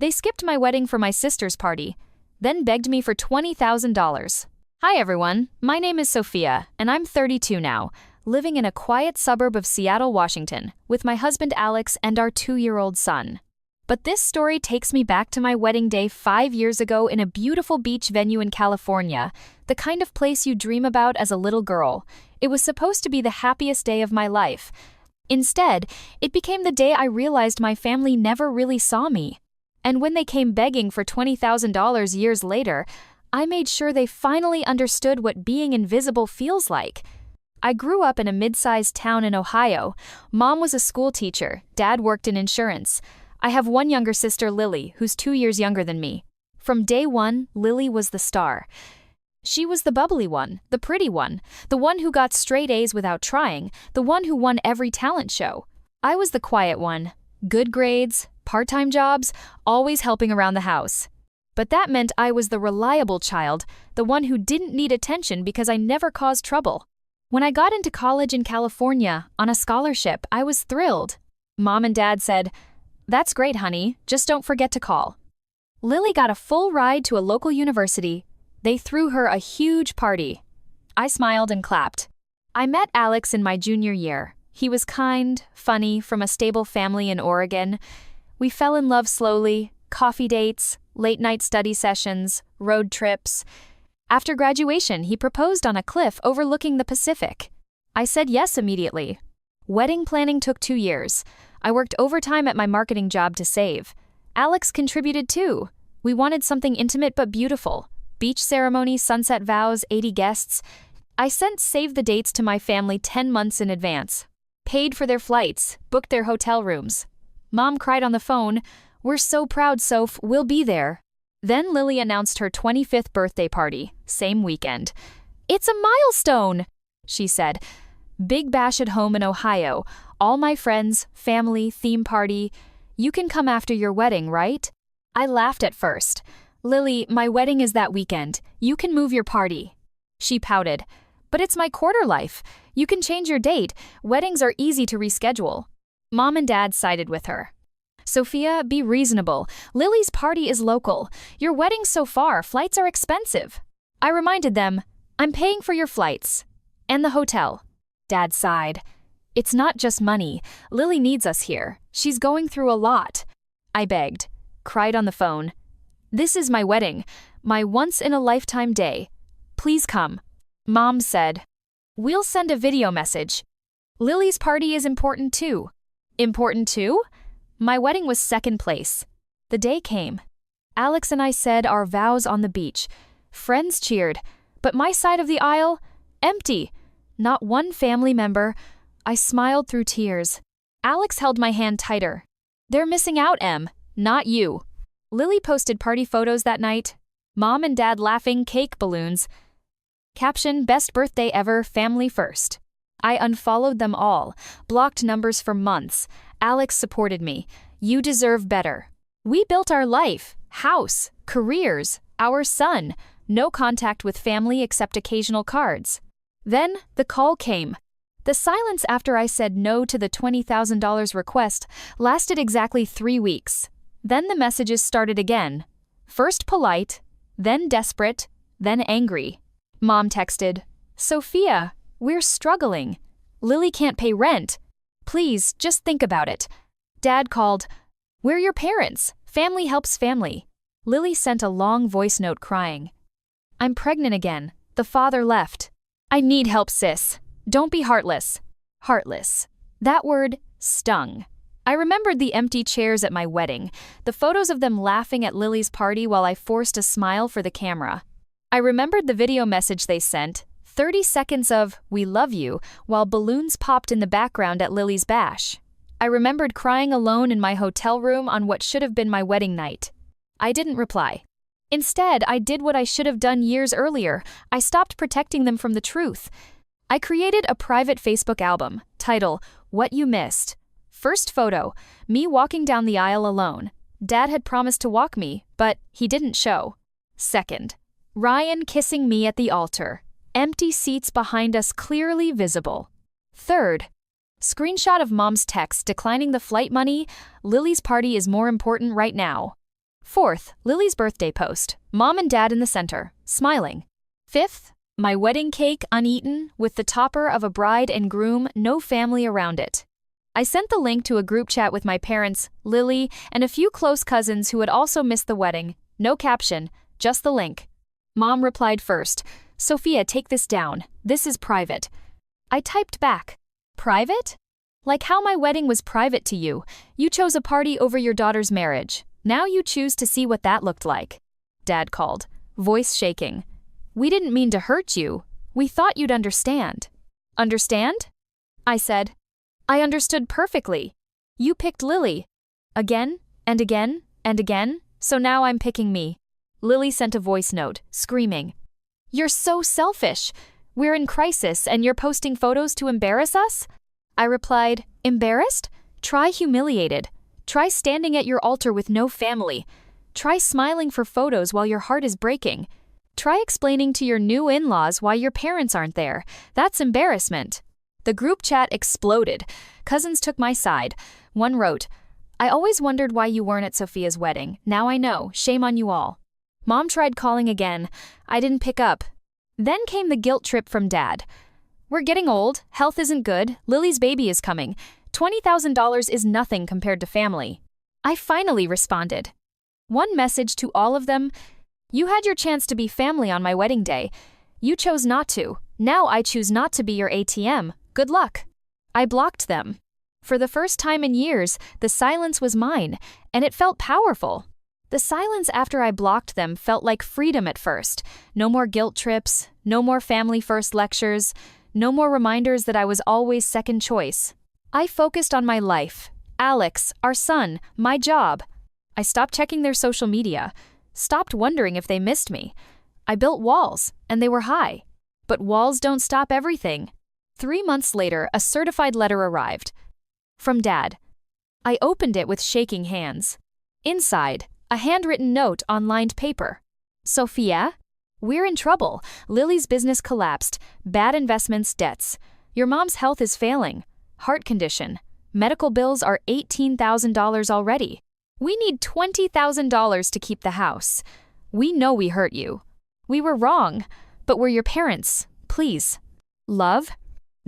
They skipped my wedding for my sister's party, then begged me for $20,000. Hi everyone, my name is Sophia, and I'm 32 now, living in a quiet suburb of Seattle, Washington, with my husband Alex and our 2-year-old son. But this story takes me back to my wedding day 5 years ago in a beautiful beach venue in California, the kind of place you dream about as a little girl. It was supposed to be the happiest day of my life. Instead, it became the day I realized my family never really saw me. And when they came begging for $20,000 years later, I made sure they finally understood what being invisible feels like. I grew up in a mid-sized town in Ohio. Mom was a school teacher, Dad worked in insurance. I have one younger sister, Lily, who's 2 years younger than me. From day one, Lily was the star. She was the bubbly one, the pretty one, the one who got straight A's without trying, the one who won every talent show. I was the quiet one. Good grades, part-time jobs, always helping around the house. But that meant I was the reliable child, the one who didn't need attention because I never caused trouble. When I got into college in California, on a scholarship, I was thrilled. Mom and Dad said, "That's great, honey, just don't forget to call." Lily got a full ride to a local university. They threw her a huge party. I smiled and clapped. I met Alex in my junior year. He was kind, funny, from a stable family in Oregon. We fell in love slowly, coffee dates, late-night study sessions, road trips. After graduation, he proposed on a cliff overlooking the Pacific. I said yes immediately. Wedding planning took 2 years. I worked overtime at my marketing job to save. Alex contributed too. We wanted something intimate but beautiful. Beach ceremony, sunset vows, 80 guests. I sent save the dates to my family 10 months in advance. Paid for their flights, booked their hotel rooms. Mom cried on the phone, "We're so proud, Soph, we'll be there." Then Lily announced her 25th birthday party, same weekend. "It's a milestone," she said. "Big bash at home in Ohio. All my friends, family, theme party. You can come after your wedding, right?" I laughed at first. "Lily, my wedding is that weekend. You can move your party." She pouted. "But it's my quarter life. You can change your date. Weddings are easy to reschedule." Mom and Dad sided with her. "Sophia, be reasonable. Lily's party is local. Your wedding's so far, flights are expensive." I reminded them, "I'm paying for your flights. And the hotel." Dad sighed. "It's not just money. Lily needs us here. She's going through a lot." I begged, cried on the phone. "This is my wedding, my once-in-a-lifetime day. Please come." Mom said, "We'll send a video message. Lily's party is important too." Important too? My wedding was second place. The day came. Alex and I said our vows on the beach. Friends cheered, but my side of the aisle, empty. Not one family member. I smiled through tears. Alex held my hand tighter. "They're missing out, Em, not you." Lily posted party photos that night. Mom and Dad laughing, cake balloons. Caption, "Best birthday ever, family first." I unfollowed them all, blocked numbers for months. Alex supported me. "You deserve better." We built our life, house, careers, our son. No contact with family except occasional cards. Then the call came. The silence after I said no to the $20,000 request lasted exactly 3 weeks. Then the messages started again. First polite, then desperate, then angry. Mom texted, "Sophia, we're struggling. Lily can't pay rent. Please, just think about it." Dad called, "We're your parents. Family helps family." Lily sent a long voice note crying. "I'm pregnant again. The father left. I need help, sis. Don't be heartless." Heartless. That word stung. I remembered the empty chairs at my wedding, the photos of them laughing at Lily's party while I forced a smile for the camera. I remembered the video message they sent, 30 seconds of "we love you" while balloons popped in the background at Lily's bash. I remembered crying alone in my hotel room on what should have been my wedding night. I didn't reply. Instead, I did what I should have done years earlier. I stopped protecting them from the truth. I created a private Facebook album, title, "What You Missed." First photo, me walking down the aisle alone. Dad had promised to walk me, but he didn't show. Second, Ryan kissing me at the altar. Empty seats behind us clearly visible. Third, screenshot of Mom's text declining the flight money. "Lily's party is more important right now." 4th, Lily's birthday post. Mom and Dad in the center, smiling. 5th, my wedding cake uneaten with the topper of a bride and groom, no family around it. I sent the link to a group chat with my parents, Lily, and a few close cousins who had also missed the wedding. No caption, just the link. Mom replied first, "Sophia, take this down. This is private." I typed back, "Private? Like how my wedding was private to you. You chose a party over your daughter's marriage. Now you choose to see what that looked like." Dad called, voice shaking. "We didn't mean to hurt you. We thought you'd understand." "Understand?" I said. "I understood perfectly. You picked Lily. Again, and again, and again, so now I'm picking me." Lily sent a voice note, screaming, "You're so selfish. We're in crisis and you're posting photos to embarrass us?" I replied, "Embarrassed? Try humiliated. Try standing at your altar with no family. Try smiling for photos while your heart is breaking. Try explaining to your new in-laws why your parents aren't there. That's embarrassment." The group chat exploded. Cousins took my side. One wrote, "I always wondered why you weren't at Sophia's wedding. Now I know. Shame on you all." Mom tried calling again. I didn't pick up. Then came the guilt trip from Dad. "We're getting old. Health isn't good. Lily's baby is coming. $20,000 is nothing compared to family." I finally responded. One message to all of them: "You had your chance to be family on my wedding day. You chose not to. Now I choose not to be your ATM. Good luck." I blocked them. For the first time in years, the silence was mine, and it felt powerful. The silence after I blocked them felt like freedom at first. No more guilt trips, no more family first lectures, no more reminders that I was always second choice. I focused on my life, Alex, our son, my job. I stopped checking their social media, stopped wondering if they missed me. I built walls, and they were high. But walls don't stop everything. 3 months later, a certified letter arrived. From Dad. I opened it with shaking hands. Inside, a handwritten note on lined paper. "Sophia, we're in trouble. Lily's business collapsed. Bad investments, debts. Your mom's health is failing. Heart condition. Medical bills are $18,000 already. We need $20,000 to keep the house. We know we hurt you. We were wrong, but we're your parents. Please. Love,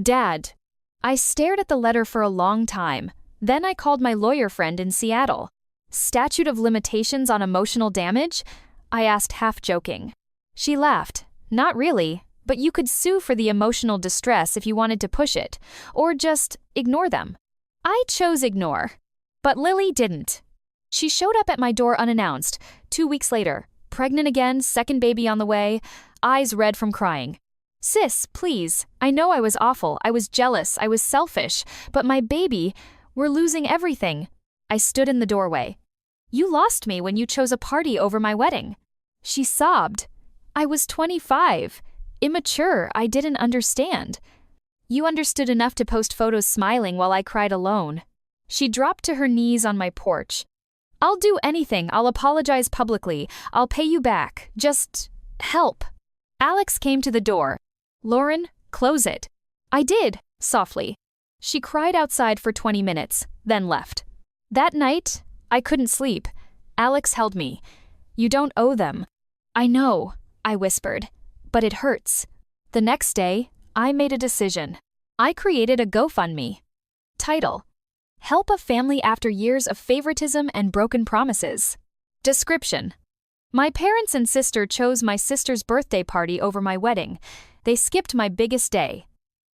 Dad." I stared at the letter for a long time. Then I called my lawyer friend in Seattle. "Statute of limitations on emotional damage?" I asked, half joking. She laughed. "Not really, but you could sue for the emotional distress if you wanted to push it, or just ignore them." I chose ignore, but Lily didn't. She showed up at my door unannounced, 2 weeks later, pregnant again, second baby on the way, eyes red from crying. "Sis, please, I know I was awful, I was jealous, I was selfish, but my baby, we're losing everything." I stood in the doorway. "You lost me when you chose a party over my wedding." She sobbed. "I was 25. Immature, I didn't understand." "You understood enough to post photos smiling while I cried alone." She dropped to her knees on my porch. "I'll do anything, I'll apologize publicly, I'll pay you back, just help." Alex came to the door. "Lauren, close it." I did, softly. She cried outside for 20 minutes, then left. That night, I couldn't sleep. Alex held me. "You don't owe them." "I know," I whispered, "but it hurts." The next day, I made a decision. I created a GoFundMe. Title: Help a Family After Years of Favoritism and Broken Promises. Description: My parents and sister chose my sister's birthday party over my wedding. They skipped my biggest day.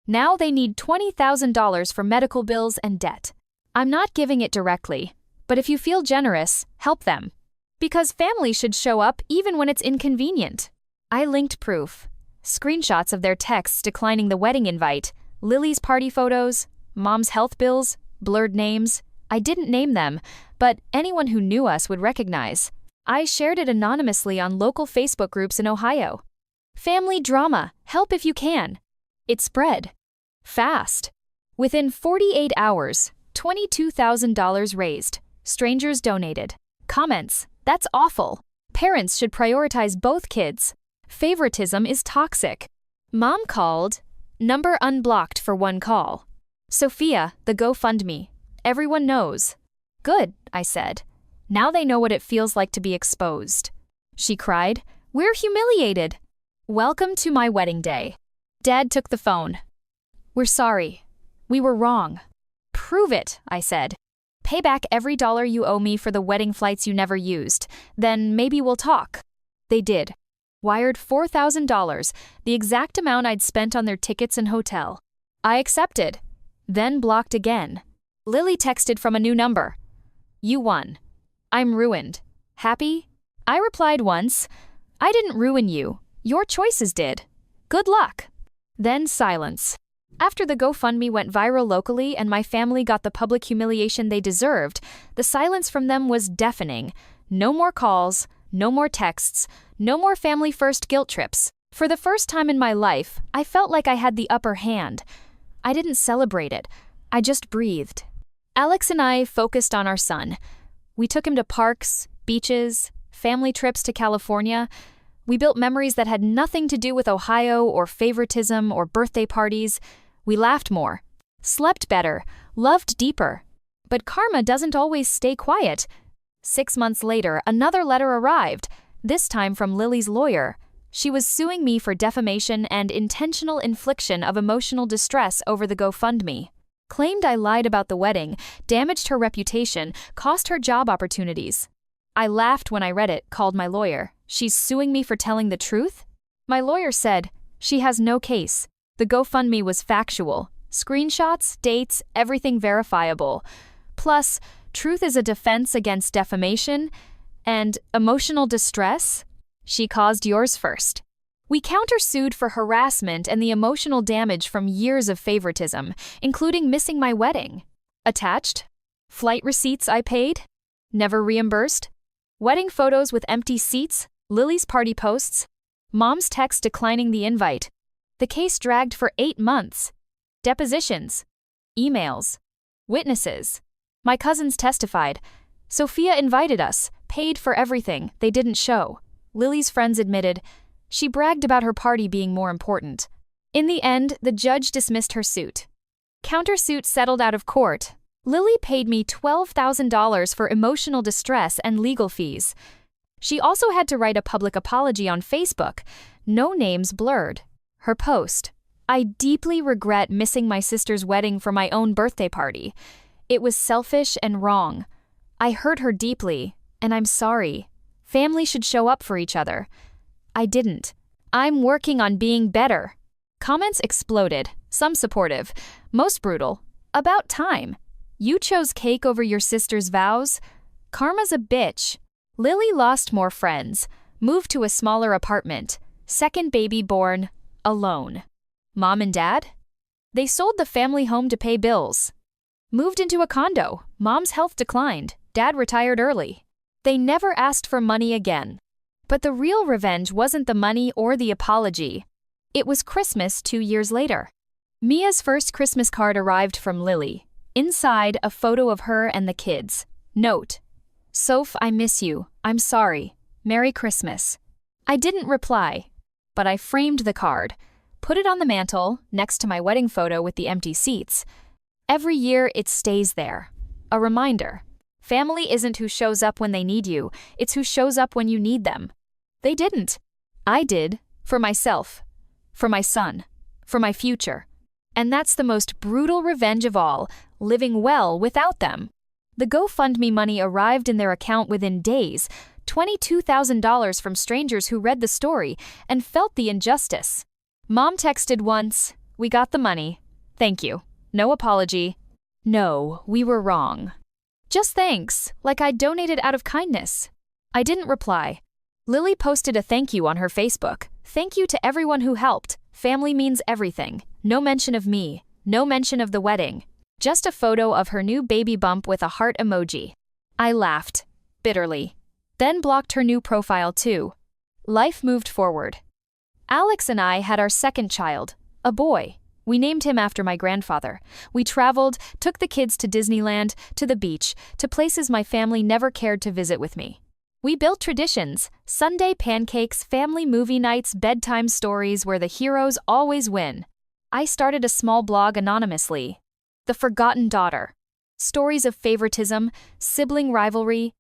Now they need $20,000 for medical bills and debt. I'm not giving it directly, but if you feel generous, help them. Because family should show up even when it's inconvenient. I linked proof. Screenshots of their texts declining the wedding invite, Lily's party photos, Mom's health bills, blurred names. I didn't name them, but anyone who knew us would recognize. I shared it anonymously on local Facebook groups in Ohio. Family drama, help if you can. It spread. Fast. Within 48 hours, $22,000 raised. Strangers donated. Comments: "That's awful. Parents should prioritize both kids. Favoritism is toxic." Mom called. Number unblocked for one call. Sophia, the GoFundMe. Everyone knows. Good, I said. Now they know what it feels like to be exposed. She cried. We're humiliated. Welcome to my wedding day. Dad took the phone. We're sorry. We were wrong. Prove it, I said. Pay back every dollar you owe me for the wedding flights you never used. Then maybe we'll talk. They did. Wired $4,000, the exact amount I'd spent on their tickets and hotel. I accepted. Then blocked again. Lily texted from a new number. You won. I'm ruined. Happy? I replied once. I didn't ruin you. Your choices did. Good luck. Then silence. After the GoFundMe went viral locally and my family got the public humiliation they deserved, the silence from them was deafening. No more calls, no more texts, no more family-first guilt trips. For the first time in my life, I felt like I had the upper hand. I didn't celebrate it. I just breathed. Alex and I focused on our son. We took him to parks, beaches, family trips to California. We built memories that had nothing to do with Ohio or favoritism or birthday parties. We laughed more, slept better, loved deeper. But karma doesn't always stay quiet. 6 months later, another letter arrived, this time from Lily's lawyer. She was suing me for defamation and intentional infliction of emotional distress over the GoFundMe. Claimed I lied about the wedding, damaged her reputation, cost her job opportunities. I laughed when I read it, called my lawyer. She's suing me for telling the truth? My lawyer said, she has no case. The GoFundMe was factual. Screenshots, dates, everything verifiable. Plus, truth is a defense against defamation and emotional distress. She caused yours first. We countersued for harassment and the emotional damage from years of favoritism, including missing my wedding. Attached? Flight receipts I paid? Never reimbursed? Wedding photos with empty seats? Lily's party posts? Mom's text declining the invite. The case dragged for 8 months. Depositions. Emails. Witnesses. My cousins testified. Sophia invited us, paid for everything, they didn't show. Lily's friends admitted. She bragged about her party being more important. In the end, the judge dismissed her suit. Countersuit settled out of court. Lily paid me $12,000 for emotional distress and legal fees. She also had to write a public apology on Facebook. No names blurred. Her post. I deeply regret missing my sister's wedding for my own birthday party. It was selfish and wrong. I hurt her deeply, and I'm sorry. Family should show up for each other. I didn't. I'm working on being better. Comments exploded, some supportive, most brutal. About time. You chose cake over your sister's vows? Karma's a bitch. Lily lost more friends, moved to a smaller apartment, second baby born, alone. Mom and dad? They sold the family home to pay bills. Moved into a condo. Mom's health declined. Dad retired early. They never asked for money again. But the real revenge wasn't the money or the apology. It was Christmas 2 years later. Mia's first Christmas card arrived from Lily. Inside, a photo of her and the kids. Note: Soph, I miss you. I'm sorry. Merry Christmas. I didn't reply, but I framed the card, put it on the mantle next to my wedding photo with the empty seats. Every year, it stays there. A reminder. Family isn't who shows up when they need you, it's who shows up when you need them. They didn't. I did, for myself, for my son, for my future. And that's the most brutal revenge of all, living well without them. The GoFundMe money arrived in their account within days, $22,000 from strangers who read the story and felt the injustice. Mom texted once, "We got the money. Thank you. No apology. No, we were wrong. Just thanks, like I donated out of kindness." I didn't reply. Lily posted a thank you on her Facebook. Thank you to everyone who helped. Family means everything. No mention of me. No mention of the wedding. Just a photo of her new baby bump with a heart emoji. I laughed, bitterly. Then blocked her new profile too. Life moved forward. Alex and I had our second child, a boy. We named him after my grandfather. We traveled, took the kids to Disneyland, to the beach, to places my family never cared to visit with me. We built traditions, Sunday pancakes, family movie nights, bedtime stories where the heroes always win. I started a small blog anonymously. The Forgotten Daughter. Stories of favoritism, sibling rivalry,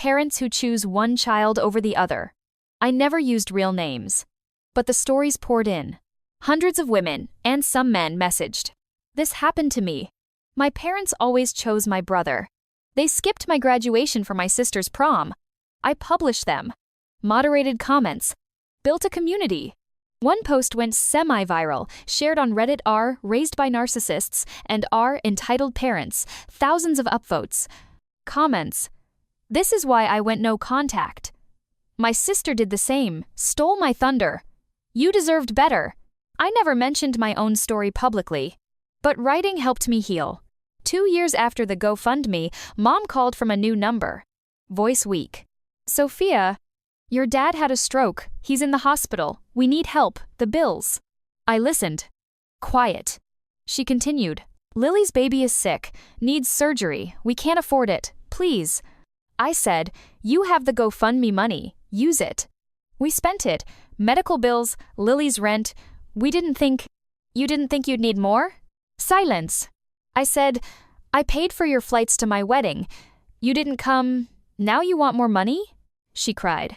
parents who choose one child over the other. I never used real names. But the stories poured in. Hundreds of women, and some men, messaged. This happened to me. My parents always chose my brother. They skipped my graduation for my sister's prom. I published them. Moderated comments. Built a community. One post went semi-viral, shared on Reddit r raised by narcissists and r entitled parents, thousands of upvotes. Comments. This is why I went no contact. My sister did the same, stole my thunder. You deserved better. I never mentioned my own story publicly. But writing helped me heal. 2 years after the GoFundMe, Mom called from a new number. Voice weak. Sophia, your dad had a stroke. He's in the hospital. We need help. The bills. I listened. Quiet. She continued. Lily's baby is sick. Needs surgery. We can't afford it. Please. I said, you have the GoFundMe money. Use it. We spent it. Medical bills, Lily's rent. You didn't think you'd need more? Silence. I said, I paid for your flights to my wedding. You didn't come. Now you want more money? She cried.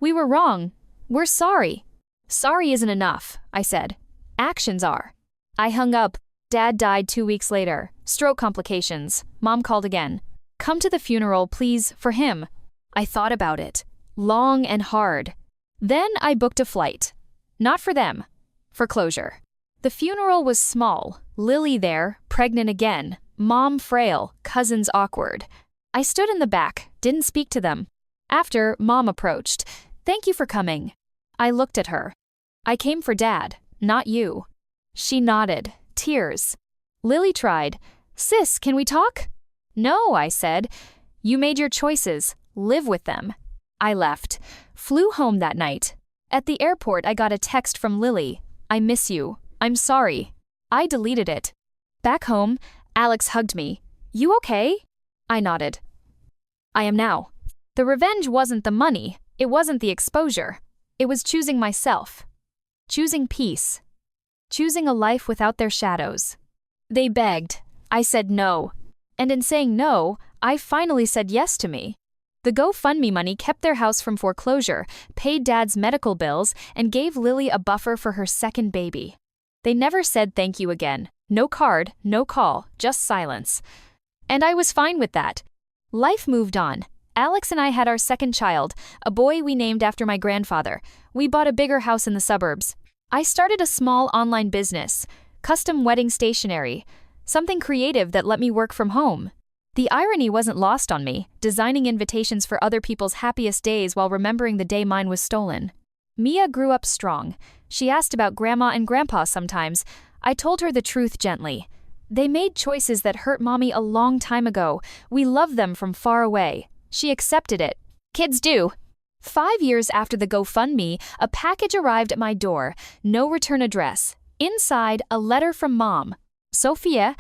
We were wrong. We're sorry. Sorry isn't enough, I said. Actions are. I hung up. Dad died 2 weeks later. Stroke complications. Mom called again. Come to the funeral, please, for him. I thought about it. Long and hard. Then I booked a flight. Not for them. For closure. The funeral was small. Lily there, pregnant again. Mom frail, cousins awkward. I stood in the back, didn't speak to them. After, Mom approached. Thank you for coming. I looked at her. I came for Dad, not you. She nodded, tears. Lily tried. Sis, can we talk? No, I said. You made your choices. Live with them. I left. Flew home that night. At the airport, I got a text from Lily. I miss you. I'm sorry. I deleted it. Back home, Alex hugged me. You okay? I nodded. I am now. The revenge wasn't the money. It wasn't the exposure. It was choosing myself. Choosing peace. Choosing a life without their shadows. They begged. I said no. And in saying no, I finally said yes to me. The GoFundMe money kept their house from foreclosure, paid Dad's medical bills, and gave Lily a buffer for her second baby. They never said thank you again. No card, no call, just silence. And I was fine with that. Life moved on. Alex and I had our second child, a boy we named after my grandfather. We bought a bigger house in the suburbs. I started a small online business, custom wedding stationery, something creative that let me work from home. The irony wasn't lost on me, designing invitations for other people's happiest days while remembering the day mine was stolen. Mia grew up strong. She asked about Grandma and Grandpa sometimes. I told her the truth gently. They made choices that hurt Mommy a long time ago. We love them from far away. She accepted it. Kids do. 5 years after the GoFundMe, a package arrived at my door. No return address. Inside, a letter from Mom. Sophia,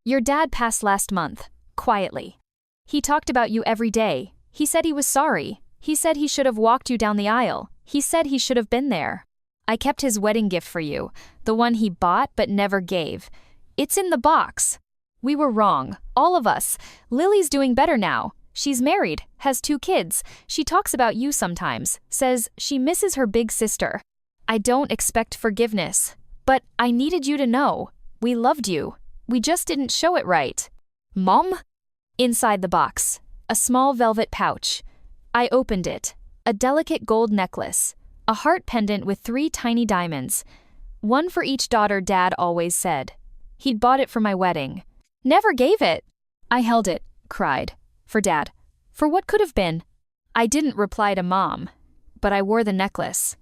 your dad passed last month. Quietly. He talked about you every day. He said he was sorry. He said he should have walked you down the aisle. He said he should have been there. I kept his wedding gift for you, the one he bought but never gave. It's in the box. We were wrong, all of us. Lily's doing better now. She's married, has 2 kids. She talks about you sometimes, says she misses her big sister. I don't expect forgiveness, but I needed you to know. We loved you. We just didn't show it right. Mom? Inside the box, a small velvet pouch. I opened it. A delicate gold necklace. A heart pendant with 3 tiny diamonds. One for each daughter, Dad always said. He'd bought it for my wedding. Never gave it. I held it, cried. For Dad. For what could have been. I didn't reply to Mom, but I wore the necklace.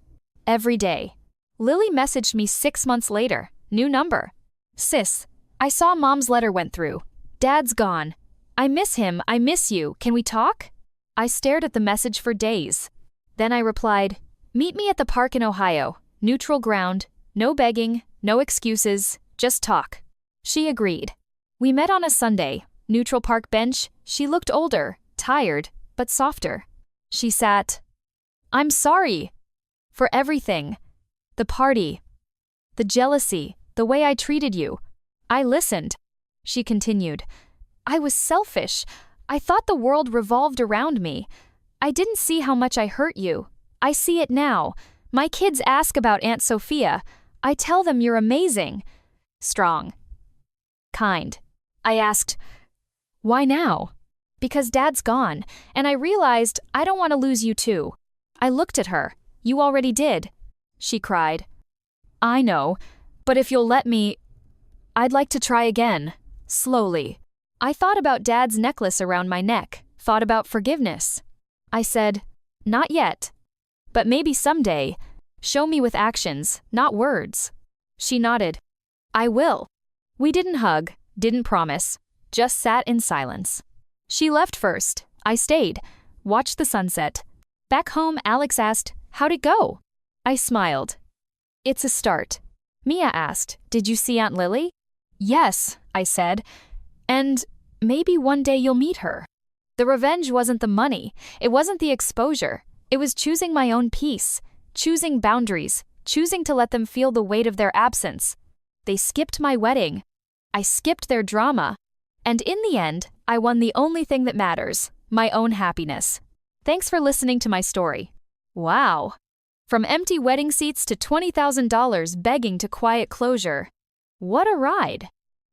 Every day. Lily messaged me 6 months later. New number. Sis, I saw Mom's letter went through. Dad's gone. I miss him. I miss you. Can we talk? I stared at the message for days. Then I replied, meet me at the park in Ohio. Neutral ground. No begging. No excuses. Just talk. She agreed. We met on a Sunday. Neutral park bench. She looked older, tired, but softer. She sat. I'm sorry. For everything. The party. The jealousy. The way I treated you. I listened. She continued. I was selfish. I thought the world revolved around me. I didn't see how much I hurt you. I see it now. My kids ask about Aunt Sophia. I tell them you're amazing. Strong. Kind. I asked, why now? Because Dad's gone, and I realized I don't want to lose you too. I looked at her. You already did. She cried. I know, but if you'll let me, I'd like to try again. Slowly. I thought about Dad's necklace around my neck, thought about forgiveness. I said, not yet. But maybe someday. Show me with actions, not words. She nodded. I will. We didn't hug, didn't promise, just sat in silence. She left first. I stayed, watched the sunset. Back home, Alex asked, how'd it go? I smiled. It's a start. Mia asked, did you see Aunt Lily? Yes, I said. And maybe one day you'll meet her. The revenge wasn't the money. It wasn't the exposure. It was choosing my own peace, choosing boundaries, choosing to let them feel the weight of their absence. They skipped my wedding. I skipped their drama. And in the end, I won the only thing that matters, my own happiness. Thanks for listening to my story. Wow. From empty wedding seats to $20,000 begging to quiet closure. What a ride.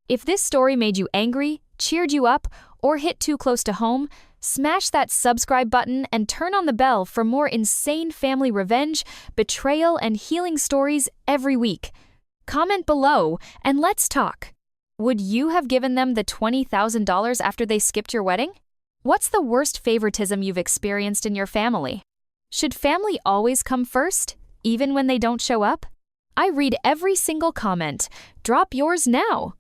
If this story made you angry, cheered you up, or hit too close to home, smash that subscribe button and turn on the bell for more insane family revenge, betrayal, and healing stories every week. Comment below and let's talk. Would you have given them the $20,000 after they skipped your wedding? What's the worst favoritism you've experienced in your family? Should family always come first, even when they don't show up? I read every single comment. Drop yours now.